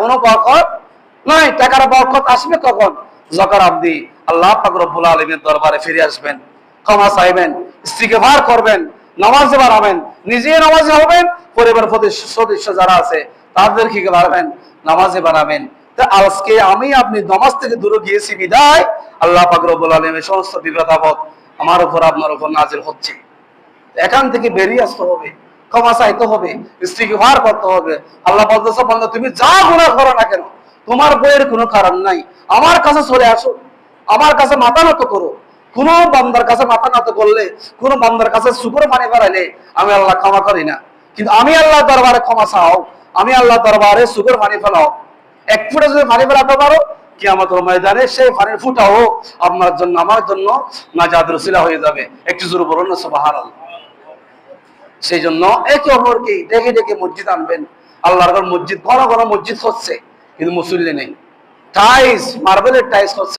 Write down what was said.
কোনো বরকত নাই। টাকার বরকত আসবে কখন? যখন আপনি আল্লাহ পাক রব্বুল আলামিনের দরবারে ফিরে আসবেন, ক্ষমা চাইবেন, ইস্তিগফার করবেন, নামাজে বাড়াবেন, নিজে নামাজে হবেন, পরিবার সদস্য যারা আছে তাদেরকে বাড়াবেন, নামাজে বাড়াবেন। তা আজকে আমি আপনি নামাজ থেকে দূরে গিয়েছি বিদায় আল্লাহ পাক রব্বুল আলামিনের সমস্ত বিপদ আপদ আমার উপর আপনার উপর নাজিল হচ্ছে। এখান থেকে বেরিয়ে আসতে হবে, ক্ষমা চাইতে হবে, ইস্তিগফার করতে হবে। আল্লাহ বলতেছে, বান্দা তুমি যা গুনাহ করো না কেন, তোমার বইয়ের কোনো কারণ নাই, আমার কাছে চলে আসো, আমার কাছে মাথা নত করো। কোন বান্দার কাছে মাথা নত করলে, কোন বান্দার কাছে শুকর পানি বাড়াইলে আমি আল্লাহ ক্ষমা করি না। কিন্তু আমি আল্লাহ দরবারে ক্ষমা চাও, আমি আল্লাহ দরবারে শুকর পানি ফেলাও। এক ফুটে যদি পানি ফেলাতে পারো, কিয়ামতের ময়দানে সেই পানির ফুটাও আপনার জন্য আমার জন্য নাজাতের উসিলা হয়ে যাবে। একটু জোরে বলুন না সুবহানাল্লাহ। সেই জন্য একে অপরকে ডেকে ডেকে মসজিদ আনবেন। আল্লাহর মসজিদ, ঘন ঘন মসজিদ হচ্ছে কিন্তু মুসল্লি নেই। টাইলস, মার্বেলের টাইলস হচ্ছে।